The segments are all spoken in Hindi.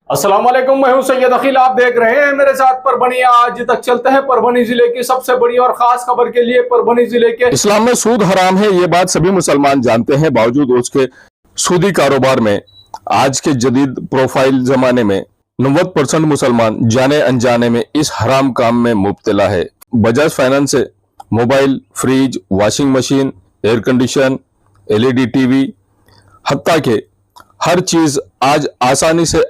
अस्सलाम वालेकुम, मैं हूं सैयद अखिल। आप देख रहे हैं मेरे साथ परभनी। आज तक चलते हैं परभनी जिले की सबसे बड़ी और खास खबर के लिए। परभनी जिले के इस्लाम में सूद हराम है, ये बात सभी मुसलमान जानते हैं। बावजूद उसके सूदी कारोबार में आज के जदीद प्रोफाइल जमाने में 90% मुसलमान जाने अनजाने में इस हराम काम में मुब्तला है। बजाज फाइनेंस से mobile, fridge, washing machine, air condition, LED TV, हत्ता के हर चीज आज आसानी से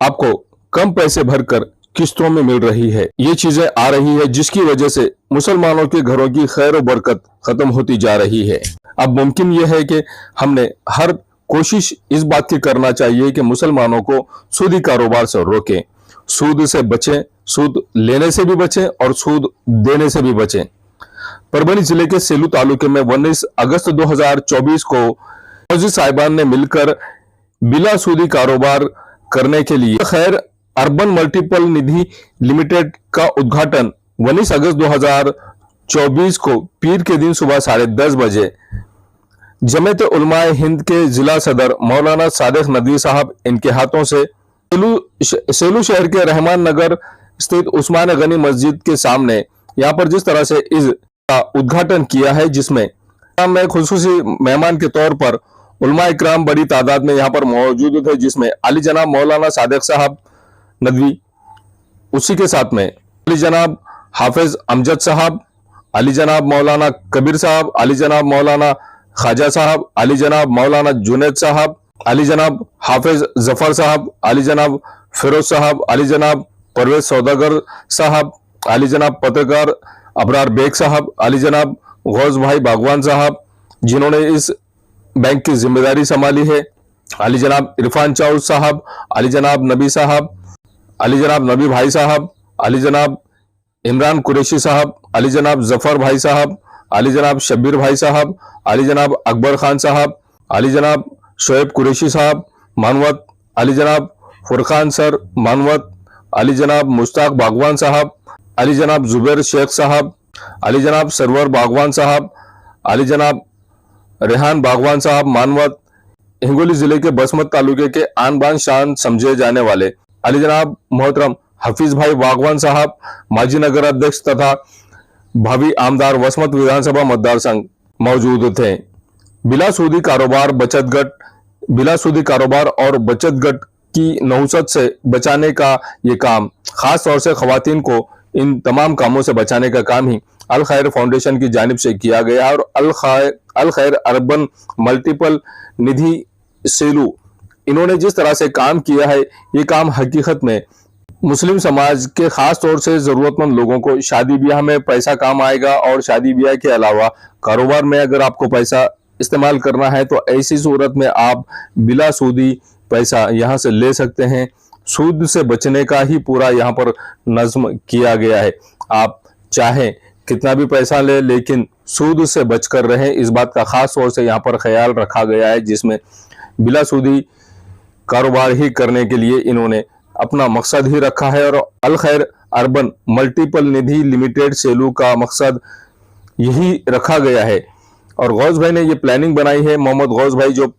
आपको कम पैसे भरकर किस्तों में मिल रही है। ये चीजें आ रही है जिसकी वजह से मुसलमानों के घरों की खैर और बरकत खत्म होती जा रही है। अब मुमकिन यह है कि हमने हर कोशिश इस बात की करना चाहिए कि मुसलमानों को सूदी कारोबार से रोकें, सूद से बचें, सूद लेने से भी बचें और सूद देने से भी बचें। परभनी जिले के सेलू तालुके में 19 अगस्त 2024 को मौजी साहिबान ने मिलकर बिला सूदी कारोबार करने के लिए खैर अर्बन मल्टीपल निधि लिमिटेड का उद्घाटन 19 अगस्त 2024 को पीर के दिन सुबह 10:30 बजे जमीयत उलमाए हिंद के जिला सदर मौलाना सादिक नदवी साहब इनके हाथों से सेलू शहर के रहमान नगर स्थित उस्मान गनी मस्जिद के सामने यहाँ पर जिस तरह से इसका उद्घाटन किया है, जिसमें मैं खुसूसी मेहमान के तौर पर उलमा इकराम बड़ी तादाद में यहाँ पर मौजूद थे, जिसमें अली जनाब मौलाना सादिक साहब नदवी, उसी के साथ में अली जनाब हाफिज अमजद साहब, अली जनाब मौलाना कबीर साहब, अली जनाब मौलाना ख्वाजा साहब, अली जनाब मौलाना जुनैद साहब, अली जनाब हाफिज जफर साहब, अली जनाब फिरोज साहब, अली जनाब परवेज सौदागर साहब, अली जनाब पत्रकार अबरार बेग साहब, अली जनाब गौस भाई बागवान साहब जिन्होंने इस बैंक की जिम्मेदारी संभाली है, अली जनाब इरफान चाउद साहब, अली जनाब नबी साहब, अली जनाब नबी भाई साहब, अली जनाब इमरान कुरैशी साहब, अली जनाब जफर भाई साहब, अली जनाब शब्बीर भाई साहब, अली जनाब अकबर खान साहब, अली जनाब शोएब कुरैशी साहब मानवत, अली जनाब फुरखान सर मानवत, अली जनाब मुश्ताक बागवान साहब, अली जनाब जुबैर शेख साहब, अली जनाब सरवर बागवान साहब, अली जनाब रेहान बागवान साहब मानवत, हिंगोली जिले के बसमत तालुके के आन बान शान समझे जाने वाले अली जनाब मोहतरम हफीज भाई बागवान साहब माजी नगर अध्यक्ष तथा भावी आमदार वसमत विधानसभा मतदार संघ मौजूद थे। बिला सूदी कारोबार और बचत गट की नहुसत से बचाने का ये काम, खास तौर से खवातीन को इन तमाम कामों से बचाने का काम ही अल खैर फाउंडेशन की जानिब से किया गया और अल खैर अर्बन मल्टीपल निधि सेलू, इन्होंने जिस तरह से काम किया है, ये काम हकीकत में मुस्लिम समाज के खास तौर से जरूरतमंद लोगों को शादी ब्याह में पैसा काम आएगा और शादी ब्याह के अलावा कारोबार में अगर आपको पैसा इस्तेमाल करना है तो ऐसी सूरत में आप बिला सूदी पैसा यहाँ से ले सकते हैं। सूद से बचने का ही पूरा यहाँ पर नज्म किया गया है। आप चाहें कितना भी पैसा ले, लेकिन सूद से बचकर रहें, इस बात का खास तौर से यहाँ पर ख्याल रखा गया है, जिसमें बिला सूदी कारोबार ही करने के लिए इन्होंने अपना मकसद ही रखा है। और अल खैर अर्बन मल्टीपल निधि लिमिटेड सेलू का मकसद यही रखा गया है। और गौस भाई ने ये प्लानिंग बनाई है। मोहम्मद गौस भाई जो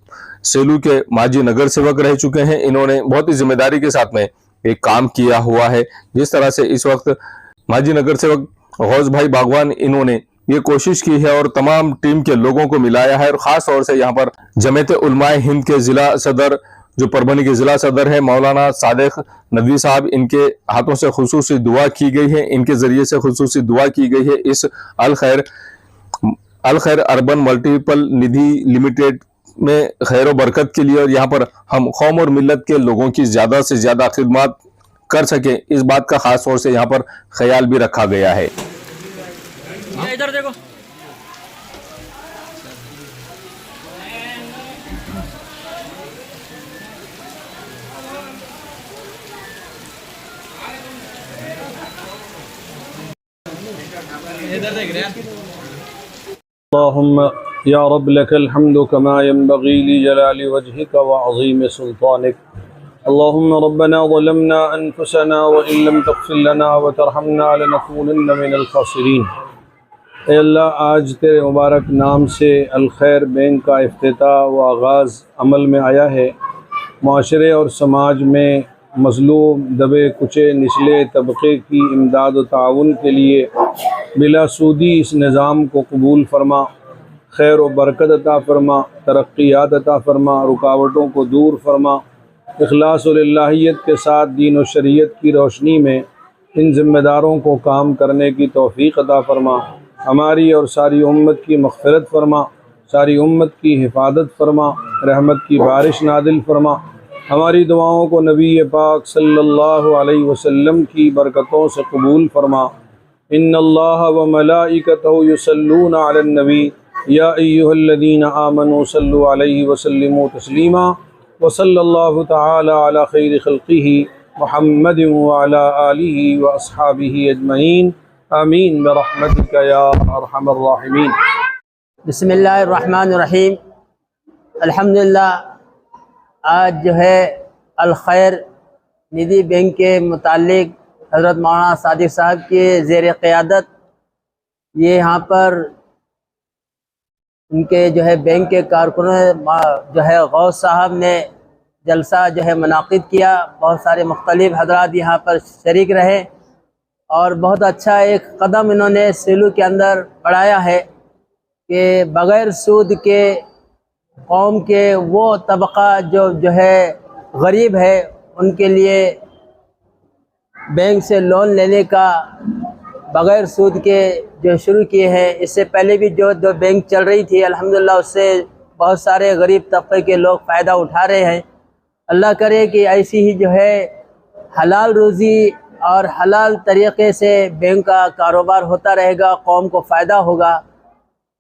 सेलू के माजी नगर सेवक रह चुके हैं, इन्होंने बहुत ही जिम्मेदारी के साथ में एक काम किया हुआ है। जिस तरह से इस वक्त माजी नगर सेवक गौस भाई बागवान, इन्होंने ये कोशिश की है और तमाम टीम के लोगों को मिलाया है। और खास तौर से यहाँ पर जमीयत उलमाए हिंद के जिला सदर, जो परभनी के जिला सदर है मौलाना सादिक नदवी साहब, इनके हाथों से खुसूसी दुआ की गई है, इनके जरिए से खुसूसी दुआ की गई है इस अल खैर अर्बन मल्टीपल निधि लिमिटेड में खैर बरकत के लिए। और यहाँ पर हम कौम और मिल्लत के लोगों की ज्यादा से ज्यादा खिदमत कर सके, इस बात का खास तौर से यहाँ पर ख्याल भी रखा गया है। इधर देखो, इधर देख रहे हैं। अल्लाहुम्मा या रब लकल हम्दु कमा यंबगी ली जलाली वजहिका व अज़ीम सुल्तानिक। अल्लाहुम्मा रब्बना ज़लमना अनफुसना व इन लम तग़फिर लना व तरहमना लनकूनन्ना मिनल ख़ासिरीन। ए अल्लाह, आज तेरे मुबारक नाम से अल खैर बैंक का इफ्तिताह व आगाज़ अमल में आया है। माशरे और समाज में मज़लूम दबे कुचे निचले तबक़े की इमदाद व ताउन के लिए बिलासूदी इस निज़ाम को कबूल फरमा, खैर व बरकत अता फरमा, तरक्यात अता फरमा, रुकावटों को दूर फरमा, इखलास व लिल्लाहियत के साथ दीन व शरीयत की रोशनी में इन ज़िम्मेदारों को काम करने की तौफ़ीक़ अता फरमा। हमारी और सारी उम्मत की मग़फ़िरत फरमा, सारी उम्मत की हिफाजत फरमा, रहमत की बारिश नादिल फरमा। हमारी दुआओं को नबी पाक सल्लल्लाहु अलैहि वसल्लम की बरकतों से कबूल फरमा। इन्नल्लाह व मलाइकतहु युसल्लूना अलन नबी या अय्युहल्लज़ीना आमनू सल्लु अलैहि व सल्लिमू तस्लीमा व सल्लल्लाहु तआला अला खैरि खल्क़िही मुहम्मदिन व अला आलिही व अस्हाबिही अजमईन आमीन बिरहमतिका या अरहमर राहिमीन। बिस्मिल्लाहिर्रहमानिर्रहीम। अल्हम्दुलिल्लाह आज जो है अल खैर निधि बैंक के मुतालिक हज़रत मौलाना सादिक साहब के ज़ेर क़यादत ये यहाँ पर उनके जो है बैंक के कारकुनों जो है गौस साहब ने जलसा जो है मुनाक़िद किया। बहुत सारे मुख्तलिफ़ हज़रात यहाँ पर शरीक रहे और बहुत अच्छा एक कदम इन्होंने सेलू के अंदर बढ़ाया है कि बग़ैर सूद के कौम के वो तबक़ा जो है गरीब है उनके लिए बैंक से लोन लेने का बग़ैर सूद के जो शुरू किए हैं। इससे पहले भी जो बैंक चल रही थी अल्हम्दुलिल्लाह उससे बहुत सारे गरीब तबके के लोग फ़ायदा उठा रहे हैं। अल्लाह करे कि ऐसी ही जो है हलाल रोज़ी और हलाल तरीक़े से बैंक का कारोबार होता रहेगा, कौम को फ़ायदा होगा।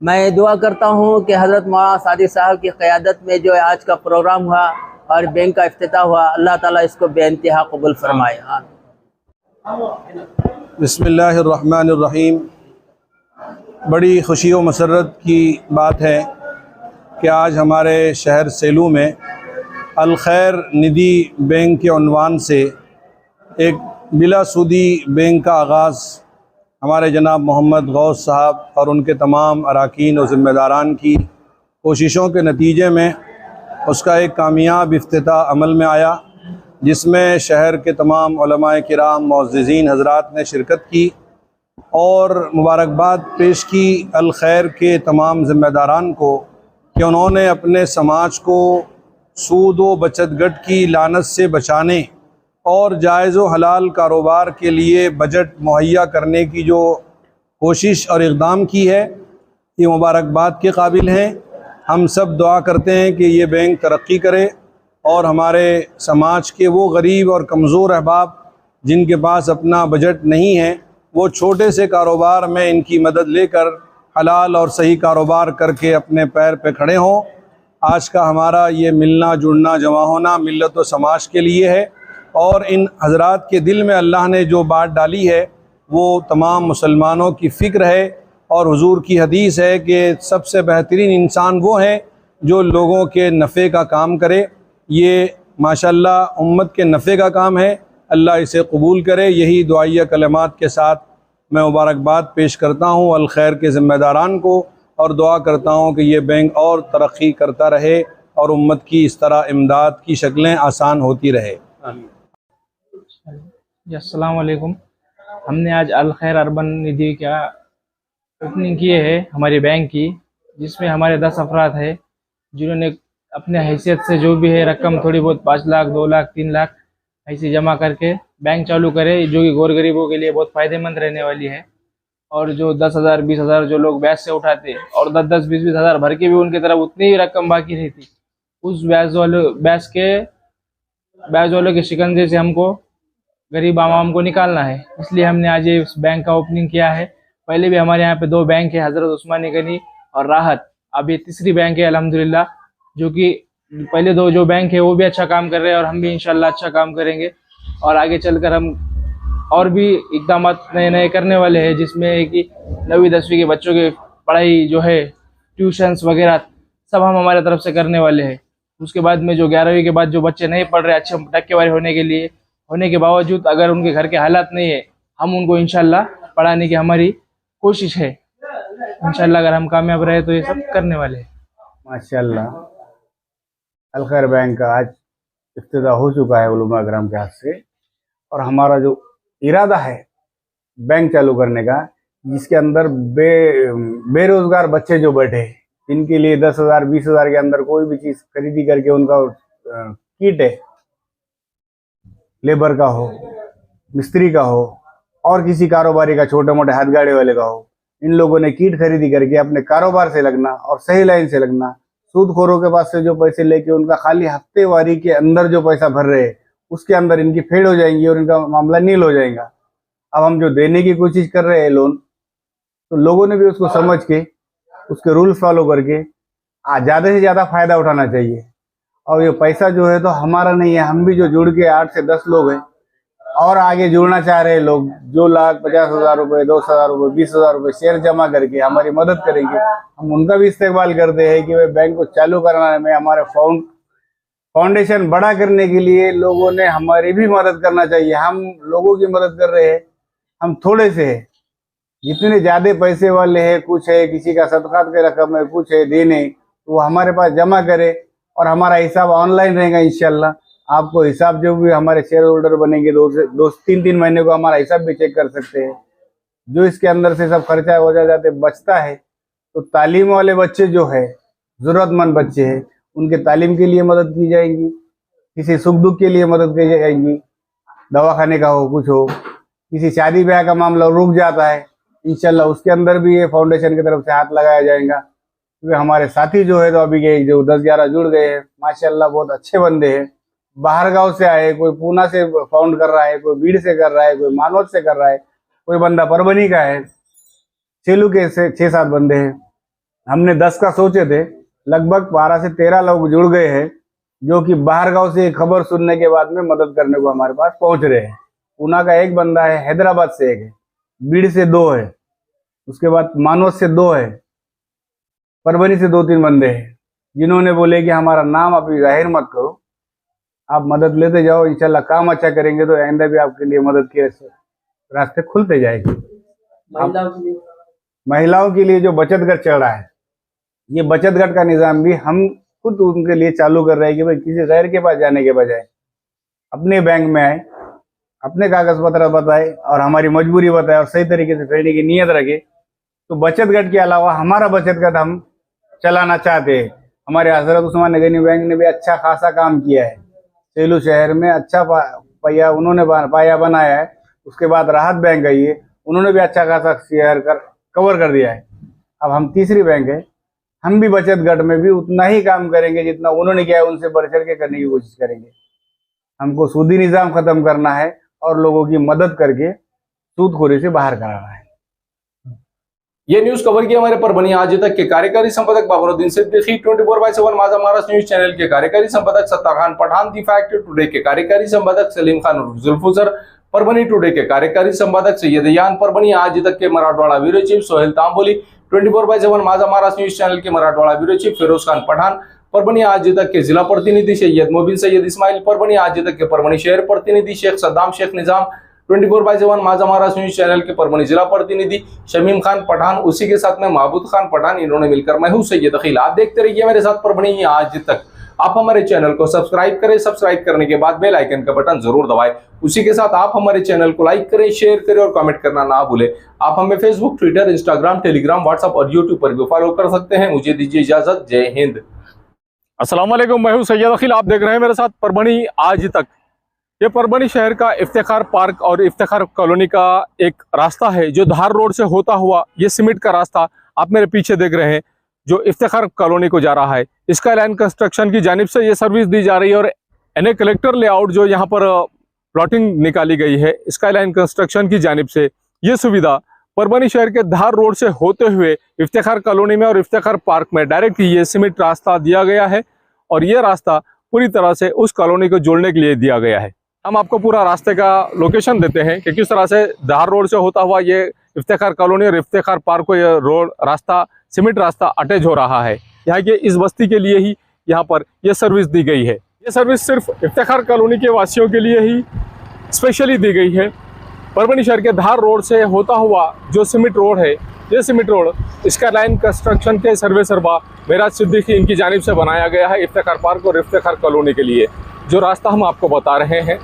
मैं दुआ करता हूँ कि हज़रत मौलाना सादिक साहब की क़यादत में जो आज का प्रोग्राम हुआ और बैंक का इफ्तिताह हुआ, अल्लाह ताला इसको बेइंतहा कबूल फरमाए। बिस्मिल्लाहिर्रहमानिर्रहीम। बड़ी खुशी व मसरत की बात है कि आज हमारे शहर सेलू में अल खैर निधि बैंक के उन्वान से एक बिलासूदी बैंक का आगाज़ हमारे जनाब मोहम्मद गौस साहब और उनके तमाम अराकीन और ज़िम्मेदारान की कोशिशों के नतीजे में उसका एक कामयाब इफ्तिताह अमल में आया, जिसमें शहर के तमाम उलमाए किराम मुअज़्ज़िज़ीन हज़रात ने शिरकत की और मुबारकबाद पेश की अल खैर के तमाम ज़िम्मेदारान को कि उन्होंने अपने समाज को सूद व बचत गट की लानत से बचाने और जायज़ व हलाल कारोबार के लिए बजट मुहैया करने की जो कोशिश और इक़दाम की है, ये मुबारकबाद के काबिल हैं। हम सब दुआ करते हैं कि ये बैंक तरक्की करे और हमारे समाज के वो गरीब और कमज़ोर अहबाब जिनके पास अपना बजट नहीं है, वो छोटे से कारोबार में इनकी मदद लेकर हलाल और सही कारोबार करके अपने पैर पे खड़े हों। आज का हमारा ये मिलना जुड़ना जमा होना मिल्लत व समाज के लिए है और इन हज़रात के दिल में अल्लाह ने जो बात डाली है वो तमाम मुसलमानों की फ़िक्र है। और हुजूर की हदीस है कि सबसे बेहतरीन इंसान वो है जो लोगों के नफ़े का काम करे। ये माशाअल्लाह उम्मत के नफ़े का काम है, अल्लाह इसे कबूल करे। यही दुआइया कलमात के साथ मैं मुबारकबाद पेश करता हूँ अल खैर के ज़िम्मेदारान को और दुआ करता हूँ कि ये बैंक और तरक्की करता रहे और उम्मत की इस तरह इमदाद की शक्लें आसान होती रहे। अस्सलाम वालेकुम। हमने आज अल खैर अर्बन निधि का ओपनिंग किए है हमारी बैंक की, जिसमें हमारे 10 अफराद हैं जिन्होंने अपने हैसियत से जो भी है रकम थोड़ी बहुत 5 लाख 2 लाख 3 लाख ऐसी जमा करके बैंक चालू करे, जो कि गौर गरीबों के लिए बहुत फ़ायदेमंद रहने वाली है। और जो 10,000 20,000 जो लोग ब्याज से उठाते और 10-10 20-20 हज़ार भर के भी उनकी तरफ उतनी ही रकम बाकी रहती, उस ब्याज वालों के शिकंजे से हमको गरीब आवाम को निकालना है। इसलिए हमने आज ये इस बैंक का ओपनिंग किया है। पहले भी हमारे यहाँ पे 2 बैंक है, हज़रत उस्मानी गनी और राहत। अब ये तीसरी बैंक है अल्हम्दुलिल्लाह, जो कि पहले 2 जो बैंक है वो भी अच्छा काम कर रहे हैं और हम भी इंशाल्लाह अच्छा काम करेंगे। और आगे चलकर हम और भी इक़दाम नए नए करने वाले हैं, जिसमें है कि 9वीं 10वीं के बच्चों की पढ़ाई जो है ट्यूशन्स वगैरह सब हम हमारे तरफ से करने वाले हैं। उसके बाद में जो 11वीं के बाद जो बच्चे नहीं पढ़ रहे अच्छे टक्केवारी होने के बावजूद अगर उनके घर के हालात नहीं है, हम उनको इंशाल्लाह पढ़ाने की हमारी कोशिश है। इंशाल्लाह अगर हम कामयाब रहे तो ये सब करने वाले हैं। माशाल्लाह अल खैर बैंक का आज इफ्तिताह हो चुका है उलमा कराम के हाथ से। और हमारा जो इरादा है बैंक चालू करने का, जिसके अंदर बेरोजगार बच्चे जो बैठे हैं, इनके लिए 10,000 20,000 के अंदर कोई भी चीज़ खरीदी करके उनका किट है, लेबर का हो, मिस्त्री का हो, और किसी कारोबारी का, छोटे मोटे हाथ गाड़ी वाले का हो, इन लोगों ने किट खरीदी करके अपने कारोबार से लगना और सही लाइन से लगना। सूदखोरों के पास से जो पैसे लेके उनका खाली हफ्तेवारी के अंदर जो पैसा भर रहे हैं उसके अंदर इनकी फेड हो जाएंगी और इनका मामला नील हो जाएगा। अब हम जो देने की कोशिश कर रहे हैं लोन, तो लोगों ने भी उसको समझ के उसके रूल्स फॉलो करके ज़्यादा से ज़्यादा फायदा उठाना चाहिए। और ये पैसा जो है तो हमारा नहीं है, हम भी जो जुड़ के 8 से 10 लोग हैं और आगे जुड़ना चाह रहे हैं लोग, जो 1,50,000 रुपये, 2,000 रुपये, 20,000 रुपये शेयर जमा करके हमारी मदद करेंगे, हम उनका भी इस्तेमाल करते हैं कि वे बैंक को चालू कराने में, हमारे फाउंडेशन बड़ा करने के लिए लोगों ने हमारी भी मदद करना चाहिए। हम लोगों की मदद कर रहे हैं, हम थोड़े से हैं, जितने ज़्यादा पैसे वाले हैं, कुछ है किसी का सदक़ात के रकम है, कुछ है देने, तो वो हमारे पास जमा करे और हमारा हिसाब ऑनलाइन रहेगा इंशाल्लाह। आपको हिसाब जो भी हमारे शेयर होल्डर बनेंगे 2-3 महीने को हमारा हिसाब भी चेक कर सकते हैं। जो इसके अंदर से सब खर्चा हो जाते बचता है, तो तालीम वाले बच्चे जो है, ज़रूरतमंद बच्चे हैं, उनके तालीम के लिए मदद की जाएगी, किसी सुख दुख के लिए मदद की जाएगी, दवाखाने का हो, कुछ हो, किसी शादी ब्याह का मामला रुक जाता है, इंशाल्लाह उसके अंदर भी ये फाउंडेशन की तरफ से हाथ लगाया जाएगा। क्योंकि हमारे साथी जो है तो अभी के जो 10-11 जुड़ गए हैं, माशाल्लाह बहुत अच्छे बंदे हैं, बाहर गांव से आए, कोई पूना से फाउंड कर रहा है, कोई बीड़ से कर रहा है, कोई मानवत से कर रहा है, कोई बंदा परभनी का है, सेलू के से 6-7 बंदे हैं। हमने 10 का सोचे थे, लगभग 12 से 13 लोग जुड़ गए हैं, जो कि बाहर गांव से खबर सुनने के बाद में मदद करने को हमारे पास पहुंच रहे हैं। पूना का 1 बंदा है, हैदराबाद से 1 है, बीड़ से 2 है, उसके बाद मानवत से 2 है, परभनी से 2-3 बंदे हैं, जिन्होंने बोले कि हमारा नाम अभी जाहिर मत करो, आप मदद लेते जाओ, इंशाल्लाह काम अच्छा करेंगे तो आइंदा भी आपके लिए मदद के रास्ते खुलते जाएंगे। महिलाओं के लिए जो बचत घर चल रहा है, ये बचत घर का निज़ाम भी हम खुद उनके लिए चालू कर रहे हैं कि भाई किसी गैर के पास जाने के बजाय अपने बैंक में आए, अपने कागज पत्र बताए और हमारी मजबूरी बताए और सही तरीके से फेरने की नीयत रखे। तो बचत घर के अलावा हमारा बचत घर हम चलाना चाहते हैं। हमारे हजरत उस्मान गनी बैंक ने भी अच्छा खासा काम किया है, सेलू शहर में अच्छा पाया उन्होंने पाया बनाया है। उसके बाद राहत बैंक आई है, उन्होंने भी अच्छा खासा शहर कवर कर दिया है। अब हम तीसरी बैंक है, हम भी बचत घर में भी उतना ही काम करेंगे जितना उन्होंने किया है, उनसे बढ़ चढ़ के करने की कोशिश करेंगे। हमको सूदी निज़ाम खत्म करना है और लोगों की मदद करके सूदखोरी से बाहर कराना है। ये न्यूज कवर किया हमारे परभनी आज तक के कार्यकारी संपादक बाबरुद्दीन सिद्दीकी, 24/7 माझा महाराष्ट्र न्यूज चैनल के कार्यकारी संपादक Sattar Khan Pathan, the fact today के कार्यकारी संपादक सलीम खान जुल्फुजर, परभनी टुडे के कार्यकारी संपादक सैयद यान, परभनी आज तक के Marathwada bureau chief Sohel Tamboli, 24/7 Majha Maharashtra news channel के मराठवाड़ा ब्यूरो चीफ फिरोज खान पठान, परभनी आज तक के जिला प्रतिनिधि सैयद मोबिन सैयद इस्माइल, परभनी आज तक के परभनी शहर प्रतिनिधि शेख सद्दाम शेख निजाम, 24/7 माझा महाराष्ट्र न्यूज चैनल के परभनी जिला प्रतिनिधि शमीम खान पठान, उसी के साथ में महबूद खान पठान, इन्होंने मिलकर मैं हूं सैयद अखिल। आप देखते रहिए मेरे साथ परभनी आज तक। आप हमारे चैनल को सब्सक्राइब करें, सब्सक्राइब करने के बाद बेल आइकन का बटन जरूर दबाएं। उसी के साथ आप हमारे चैनल को लाइक करें, शेयर करें और कमेंट करना ना भूलें। आप हमें Facebook, Twitter, Instagram, Telegram, WhatsApp और यूट्यूब पर भी फॉलो कर सकते हैं। मुझे दीजिए इजाजत। जय हिंद। अस्सलाम वालेकुम, मैं हूं सैयद अखिल। आप देख रहे हैं मेरे साथ परभनी आज तक। ये परभनी शहर का इफ्तिखार पार्क और इफ्तिखार कॉलोनी का एक रास्ता है जो धार रोड से होता हुआ ये सीमेंट का रास्ता आप मेरे पीछे देख रहे हैं जो इफ्तिखार कॉलोनी को जा रहा है। स्काईलाइन कंस्ट्रक्शन की जानिब से ये सर्विस दी जा रही है और एनए कलेक्टर लेआउट जो यहाँ पर प्लॉटिंग निकाली गई है स्काईलाइन कंस्ट्रक्शन की जानिब से, ये सुविधा परभनी शहर के धार रोड से होते हुए इफ्तिखार कॉलोनी में और इफ्तिखार पार्क में डायरेक्ट ये सीमेंट रास्ता दिया गया है और ये रास्ता पूरी तरह से उस कॉलोनी को जोड़ने के लिए दिया गया है। हम आपको पूरा रास्ते का लोकेशन देते हैं कि किस तरह से धार रोड से होता हुआ ये इफ्तिखार कॉलोनी और इफ्तिखार पार्क को ये रोड रास्ता सीमेंट रास्ता अटैच हो रहा है। यहाँ के इस बस्ती के लिए ही यहाँ पर यह सर्विस दी गई है। ये सर्विस सिर्फ इफ्तिखार कॉलोनी के वासियों के लिए ही स्पेशली दी गई है। परभनी शहर के धार रोड से होता हुआ जो सीमेंट रोड है, ये सीमेंट रोड स्काईलाइन कंस्ट्रक्शन के सर्वे सरबा मेराज सिद्दीकी इनकी जानिब से बनाया गया है इफ्तिखार पार्क और इफ्तिखार कॉलोनी के लिए। जो रास्ता हम आपको बता रहे हैं।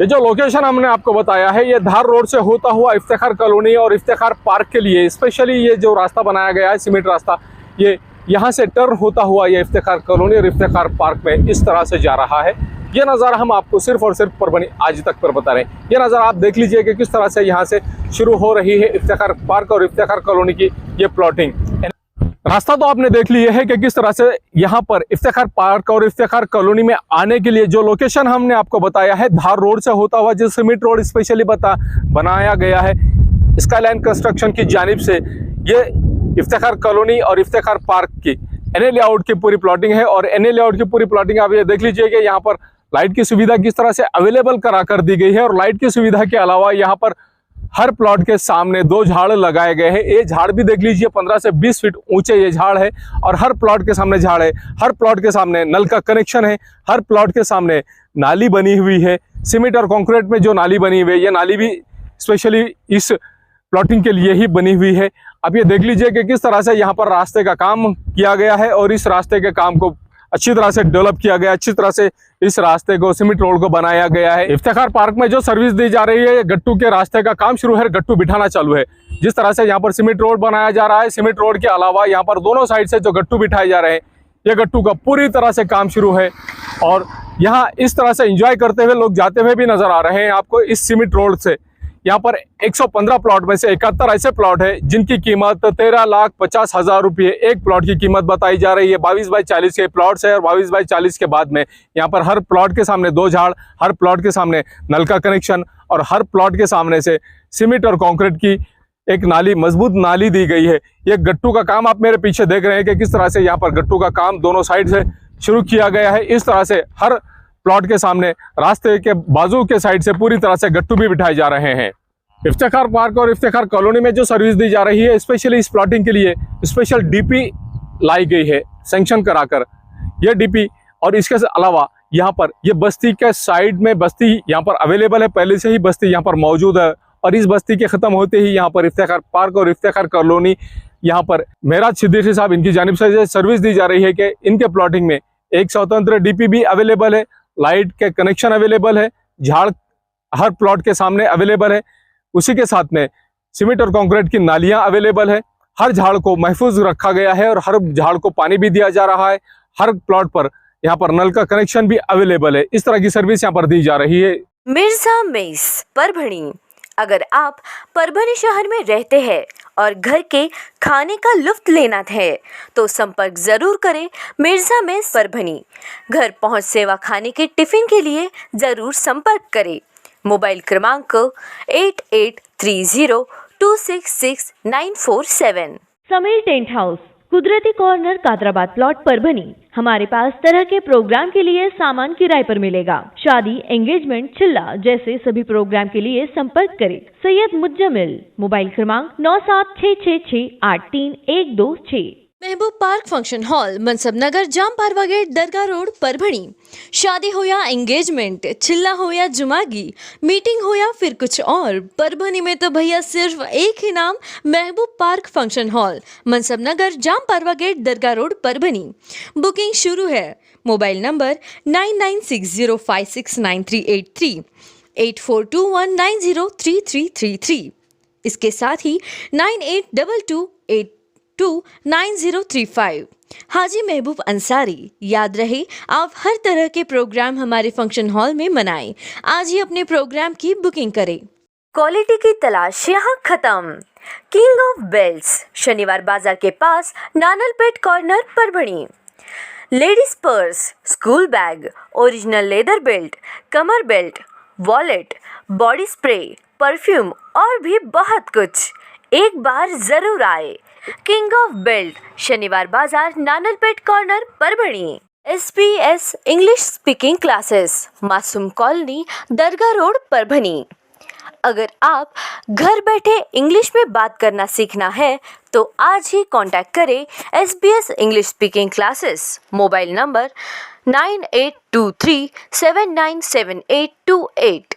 ये जो लोकेशन हमने आपको बताया है, ये धार रोड से होता हुआ इफ्तिखार कॉलोनी और इफ्तिखार पार्क के लिए स्पेशली ये जो रास्ता बनाया गया है, सीमेंट रास्ता, ये यहाँ से टर्न होता हुआ ये इफ्तिखार कॉलोनी और इफ्तिखार पार्क में इस तरह से जा रहा है। ये नज़ारा हम आपको सिर्फ और सिर्फ परभनी आज तक पर बता रहे हैं। ये नज़ारा आप देख लीजिए कि किस तरह से यहाँ से शुरू हो रही है इफ्तिखार पार्क और इफ्तिखार कॉलोनी की ये प्लॉटिंग। रास्ता तो आपने देख लिया है कि किस तरह से यहाँ पर इफ्तिखार पार्क और इफ्तिखार कॉलोनी में आने के लिए जो लोकेशन हमने आपको बताया है, धार रोड से होता हुआ जो सीमेंट रोड स्पेशली बनाया गया है स्काईलाइन कंस्ट्रक्शन की जानिब से, ये इफ्तिखार कॉलोनी और इफ्तिखार पार्क की एनए लेआउट की पूरी प्लॉटिंग है। और एनए लेआउट की पूरी प्लॉटिंग आप ये देख लीजिए कि यहाँ पर लाइट की सुविधा किस तरह से अवेलेबल करा कर दी गई है। और लाइट की सुविधा के अलावा यहाँ पर हर प्लॉट के सामने 2 झाड़ लगाए गए हैं। ये झाड़ भी देख लीजिए 15 से 20 फीट ऊंचे ये झाड़ है और हर प्लॉट के सामने झाड़ है। हर प्लॉट के सामने नल का कनेक्शन है। हर प्लॉट के सामने नाली बनी हुई है। सीमेंट और कंक्रीट में जो नाली बनी हुई है, ये नाली भी स्पेशली इस प्लॉटिंग के लिए ही बनी हुई है। अब ये देख लीजिए कि किस तरह से यहाँ पर रास्ते का काम किया गया है और इस रास्ते के काम को अच्छी तरह से डेवलप किया गया, अच्छी तरह से इस रास्ते को सीमेंट रोड को बनाया गया है। इफ्तिखार पार्क में जो सर्विस दी जा रही है, गट्टू के रास्ते का काम शुरू है, गट्टू बिठाना चालू है। जिस तरह से यहाँ पर सीमेंट रोड बनाया जा रहा है, सीमेंट रोड के अलावा यहाँ पर दोनों साइड से जो गट्टू बिठाए जा रहे हैं, ये गट्टू का पूरी तरह से काम शुरू है। और यहाँ इस तरह से एंजॉय करते हुए लोग जाते हुए भी नजर आ रहे हैं आपको इस सीमेंट रोड से। यहाँ पर 115 प्लॉट में से 71 ऐसे प्लॉट है जिनकी कीमत 13,50,000 रुपये एक प्लॉट की कीमत बताई जा रही है। 22 बाई 40 के प्लॉट्स है और 22 बाई 40 के बाद में यहाँ पर हर प्लॉट के सामने 2 झाड़, हर प्लॉट के सामने नल का कनेक्शन और हर प्लॉट के सामने से सीमेंट और कंक्रीट की एक नाली, मजबूत नाली दी गई है। ये गट्टू का काम आप मेरे पीछे देख रहे हैं कि किस तरह से यहाँ पर गट्टू का काम दोनों साइड से शुरू किया गया है। इस तरह से हर प्लॉट के सामने रास्ते के बाजू के साइड से पूरी तरह से गट्टू भी बिठाए जा रहे हैं। इफ्तिखार पार्क और इफ्तिखार कॉलोनी में जो सर्विस दी जा रही है, स्पेशली इस प्लॉटिंग के लिए स्पेशल डीपी लाई गई है सैंक्शन कराकर। यह डीपी और इसके अलावा यहाँ पर ये बस्ती के साइड में बस्ती यहाँ पर अवेलेबल है, पहले से ही बस्ती यहाँ पर मौजूद है। और इस बस्ती के ख़त्म होते ही यहाँ पर इफ्तिखार पार्क और इफ्तिखार कॉलोनी, यहाँ पर मेराज सिद्दीकी साहब इनकी जानिब से सर्विस दी जा रही है कि इनके प्लॉटिंग में एक स्वतंत्र डीपी भी अवेलेबल है, लाइट के कनेक्शन अवेलेबल है, झाड़ हर प्लॉट के सामने अवेलेबल है। उसी के साथ में सीमेंट और कंक्रीट की नालियां अवेलेबल है। हर झाड़ को महफूज रखा गया है और हर झाड़ को पानी भी दिया जा रहा है। हर प्लॉट पर यहाँ पर नल का कनेक्शन भी अवेलेबल है। इस तरह की सर्विस यहाँ पर दी जा रही है। मिर्जा मेस परभणी। अगर आप परभणी शहर में रहते हैं और घर के खाने का लुत्फ लेना है तो संपर्क जरूर करें मिर्जा मेस परभणी। घर पहुंच सेवा खाने के टिफिन के लिए जरूर संपर्क करें। मोबाइल क्रमांक 8830266947। समीर टेंट हाउस, कुदरती कॉर्नर, कादराबाद प्लॉट, परभणी। हमारे पास तरह के प्रोग्राम के लिए सामान किराए पर मिलेगा। शादी, एंगेजमेंट, चिल्ला जैसे सभी प्रोग्राम के लिए संपर्क करें सैयद मुज्जमिल। मोबाइल क्रमांक 9766683126। महबूब पार्क फंक्शन हॉल, मनसब नगर, जाम पारवा गेट, दरगाह रोड, परभणी। शादी हो या एंगेजमेंट, चिल्ला हो या जुमागी, मीटिंग हो या फिर कुछ और, परभणी में तो भैया सिर्फ एक ही नाम, महबूब पार्क फंक्शन हॉल, मनसब नगर, जाम पारवा गेट, दरगाह रोड, परभणी। बुकिंग शुरू है। Mobile number 9960569383, 8421903333। इसके साथ ही 9822829035। हाजी महबूब अंसारी। याद रहे, आप हर तरह के प्रोग्राम हमारे फंक्शन हॉल में मनाएं। आज ही अपने प्रोग्राम की बुकिंग करें। क्वालिटी की तलाश यहाँ खत्म। King of belts, Shaniwar Bazaar के पास, Nanalpet corner, Parbhani. Ladies purse, school bag, original leather belt, कमर belt, wallet, body spray, perfume और भी बहुत कुछ। एक बार जरूर आए। King of belt, Shaniwar Bazaar, Nanalpet corner, Parbhani. SPS English speaking classes, Masoom colony, Dargah road, Parbhani. अगर आप घर बैठे इंग्लिश में बात करना सीखना है तो आज ही कांटेक्ट करें SBS English speaking classes. Mobile number 9823797828।